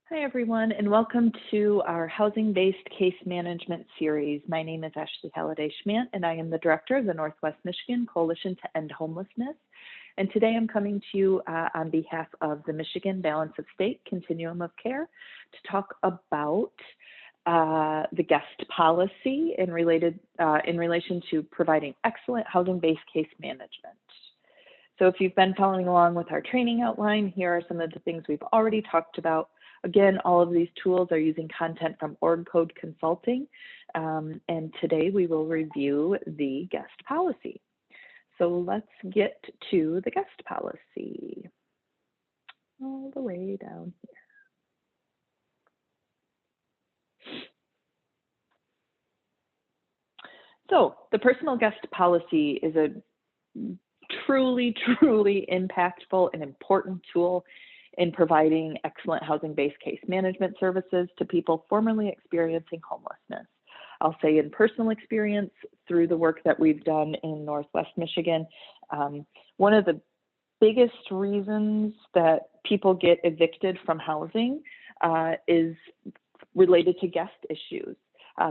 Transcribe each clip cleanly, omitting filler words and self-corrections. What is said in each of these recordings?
Hi, everyone, and welcome to our Housing-Based Case Management series. My name is Ashley Halliday-Schmant, and I am the Director of the Northwest Michigan Coalition to End Homelessness. And today I'm coming to you on behalf of the Michigan Balance of State Continuum of Care to talk about the guest policy in relation to providing excellent housing-based case management. So if you've been following along with our training outline, here are some of the things we've already talked about. Again, all of these tools are using content from OrgCode Consulting, and today we will review the guest policy. So let's get to the guest policy, all the way down here. So the personal guest policy is a truly impactful and important tool in providing excellent housing-based case management services to people formerly experiencing homelessness. I'll say in personal experience through the work that we've done in Northwest Michigan, one of the biggest reasons that people get evicted from housing is related to guest issues.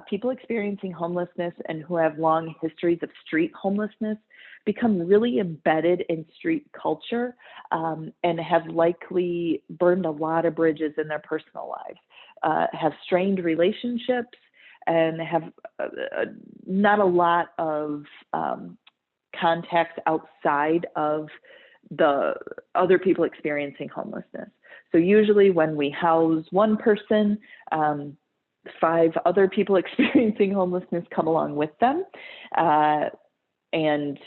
People experiencing homelessness and who have long histories of street homelessness become really embedded in street culture and have likely burned a lot of bridges in their personal lives, have strained relationships, and have not a lot of contacts outside of the other people experiencing homelessness. So usually when we house one person, 5 other people experiencing homelessness come along with them. And,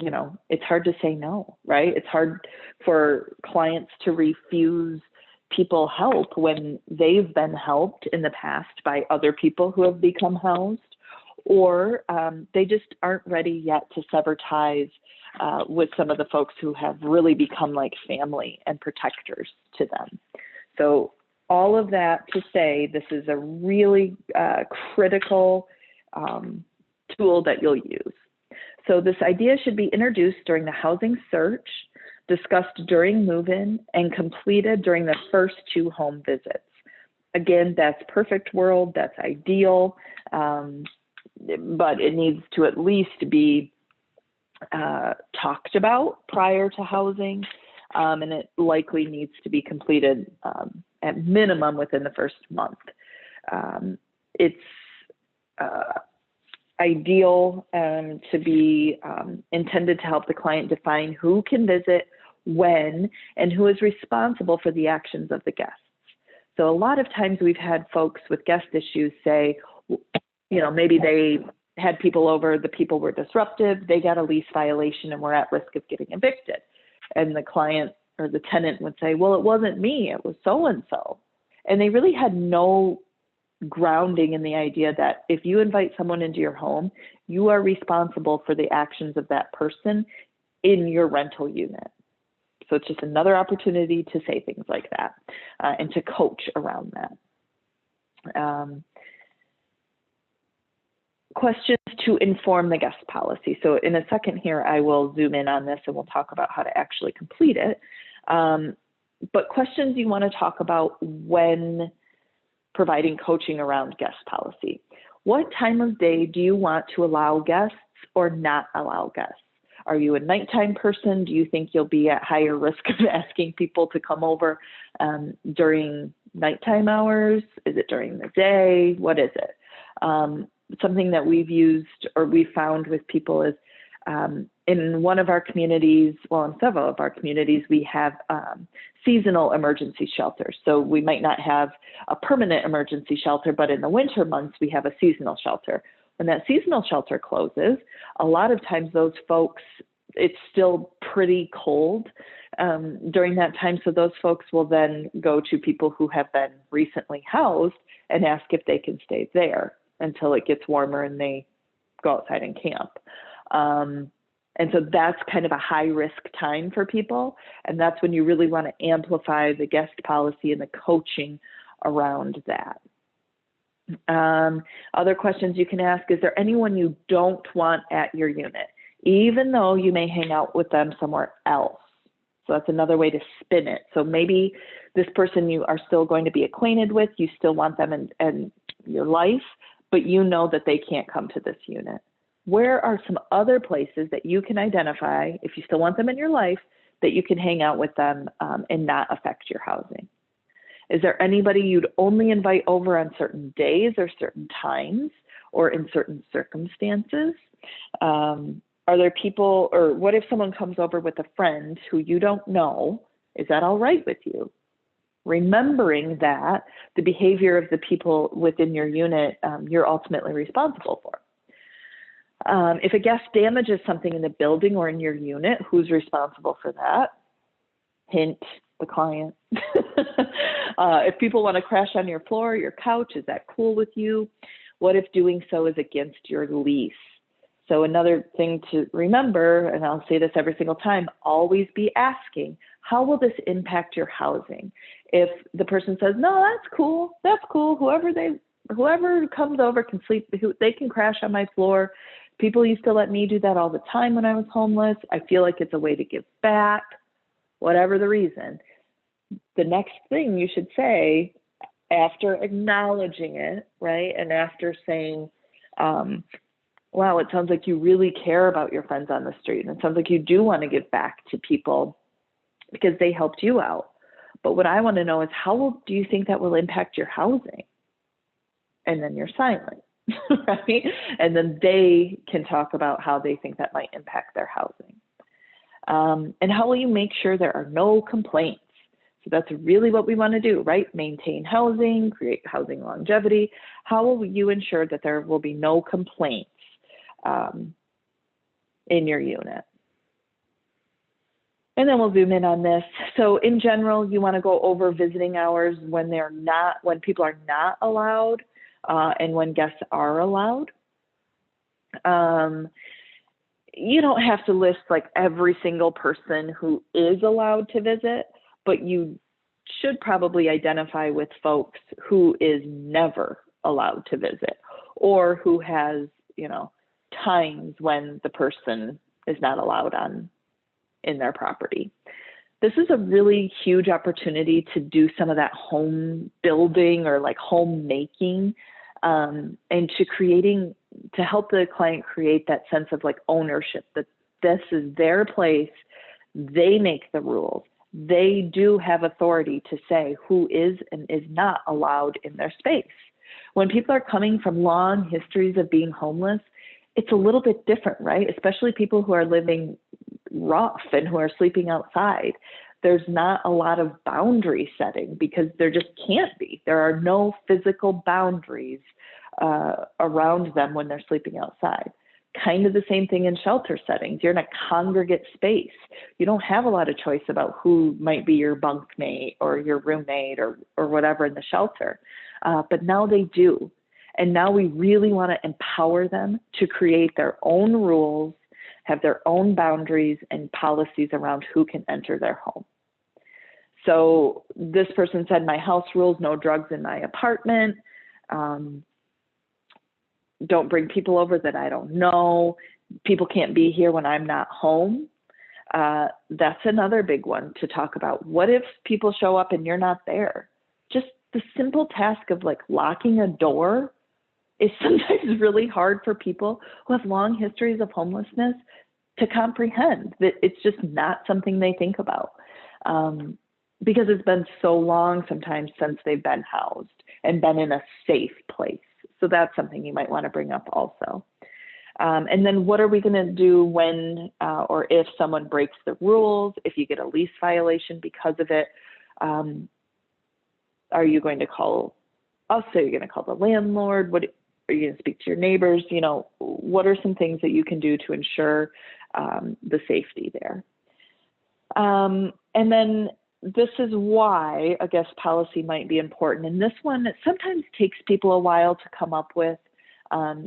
you know, it's hard to say no, right? It's hard for clients to refuse people help when they've been helped in the past by other people who have become housed, or they just aren't ready yet to sever ties with some of the folks who have really become like family and protectors to them. So all of that to say, this is a really critical tool that you'll use. So this idea should be introduced during the housing search, discussed during move-in, and completed during the first 2 home visits. Again, that's perfect world, that's ideal, but it needs to at least be talked about prior to housing, and it likely needs to be completed at minimum within the first month. It's ideal to be intended to help the client define who can visit, when, and who is responsible for the actions of the guests. So a lot of times we've had folks with guest issues say, you know, maybe they had people over, the people were disruptive, they got a lease violation and were at risk of getting evicted. And the client or the tenant would say, well, it wasn't me, it was so-and-so. And they really had no grounding in the idea that if you invite someone into your home, you are responsible for the actions of that person in your rental unit. So it's just another opportunity to say things like that and to coach around that. Questions to inform the guest policy. So in a second here, I will zoom in on this and we'll talk about how to actually complete it. But questions you want to talk about when providing coaching around guest policy. What time of day do you want to allow guests or not allow guests? Are you a nighttime person? Do you think you'll be at higher risk of asking people to come over during nighttime hours? Is it during the day? What is it? Something that we've used or we found with people is in one of our communities, well, in several of our communities, we have seasonal emergency shelters. So we might not have a permanent emergency shelter, but in the winter months, we have a seasonal shelter. When that seasonal shelter closes, a lot of times those folks, it's still pretty cold during that time. So those folks will then go to people who have been recently housed and ask if they can stay there until it gets warmer and they go outside and camp. And so that's kind of a high risk time for people. And that's when you really want to amplify the guest policy and the coaching around that. Other questions you can ask, is there anyone you don't want at your unit, even though you may hang out with them somewhere else? So that's another way to spin it. So maybe this person you are still going to be acquainted with, you still want them in your life, but you know that they can't come to this unit. Where are some other places that you can identify, if you still want them in your life, that you can hang out with them and not affect your housing? Is there anybody you'd only invite over on certain days or certain times or in certain circumstances? Are there people, or what if someone comes over with a friend who you don't know? Is that all right with you? Remembering that the behavior of the people within your unit, you're ultimately responsible for. If a guest damages something in the building or in your unit, who's responsible for that? Hint, the client. If people want to crash on your floor or your couch, is that cool with you? What if doing so is against your lease? So another thing to remember, and I'll say this every single time, always be asking, how will this impact your housing? If the person says, no, that's cool, whoever comes over can sleep, they can crash on my floor. People used to let me do that all the time when I was homeless. I feel like it's a way to give back, whatever the reason. The next thing you should say after acknowledging it, right, and after saying, wow, it sounds like you really care about your friends on the street, and it sounds like you do want to give back to people because they helped you out. But what I want to know is, do you think that will impact your housing? And then you're silent, right? And then they can talk about how they think that might impact their housing. And how will you make sure there are no complaints? So that's really what we want to do, right? Maintain housing, create housing longevity. How will you ensure that there will be no complaints in your unit? And then we'll zoom in on this. So in general, you want to go over visiting hours when people are not allowed and when guests are allowed. You don't have to list like every single person who is allowed to visit, but you should probably identify with folks who is never allowed to visit, or who has, times when the person is not allowed in their property. This is a really huge opportunity to do some of that home building or like home making, and to help the client create that sense of like ownership, that this is their place. They make the rules. They do have authority to say who is and is not allowed in their space. When people are coming from long histories of being homeless, it's a little bit different, right? Especially people who are living rough and who are sleeping outside. There's not a lot of boundary setting because there just can't be. There are no physical boundaries around them when they're sleeping outside. Kind of the same thing in shelter settings. You're in a congregate space. You don't have a lot of choice about who might be your bunkmate or your roommate or whatever in the shelter. But now they do. And now we really want to empower them to create their own rules, have their own boundaries and policies around who can enter their home. So this person said, my house rules, no drugs in my apartment. Don't bring people over that I don't know. People can't be here when I'm not home. That's another big one to talk about. What if people show up and you're not there? Just the simple task of like locking a door is sometimes really hard for people who have long histories of homelessness to comprehend. That it's just not something they think about because it's been so long sometimes since they've been housed and been in a safe place. So that's something you might want to bring up also. And then what are we going to do when or if someone breaks the rules, if you get a lease violation because of it? Are you going to call us? Are you going to call the landlord? What are you going to speak to your neighbors? What are some things that you can do to ensure the safety there? And then this is why a guest policy might be important. And this one, it sometimes takes people a while to come up with.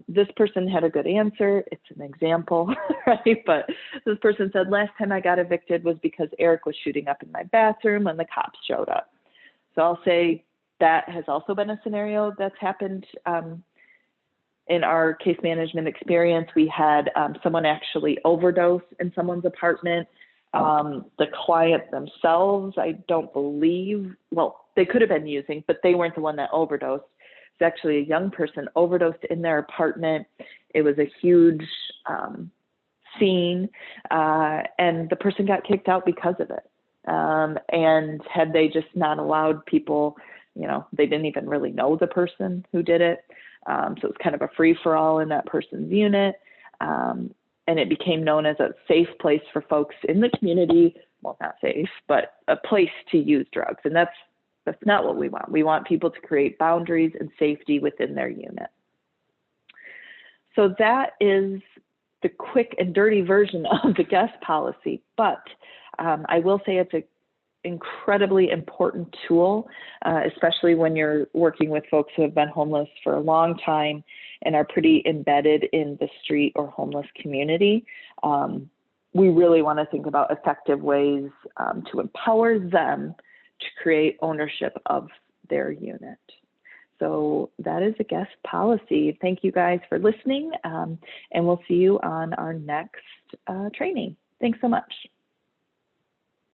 This person had a good answer. It's an example, right? But this person said, last time I got evicted was because Eric was shooting up in my bathroom when the cops showed up. So I'll say that has also been a scenario that's happened in our case management experience. We had someone actually overdose in someone's apartment. The client themselves, I don't believe, well, they could have been using, but they weren't the one that overdosed. It's actually a young person overdosed in their apartment. It was a huge scene, and the person got kicked out because of it. And had they just not allowed people, they didn't even really know the person who did it. So it was kind of a free-for-all in that person's unit. And it became known as a safe place for folks in the community. Well, not safe, but a place to use drugs. And that's not what we want. We want people to create boundaries and safety within their unit. So that is the quick and dirty version of the guest policy. But I will say it's an incredibly important tool, especially when you're working with folks who have been homeless for a long time and are pretty embedded in the street or homeless community. We really want to think about effective ways to empower them to create ownership of their unit. So that is a guest policy. Thank you guys for listening, and we'll see you on our next training. Thanks so much.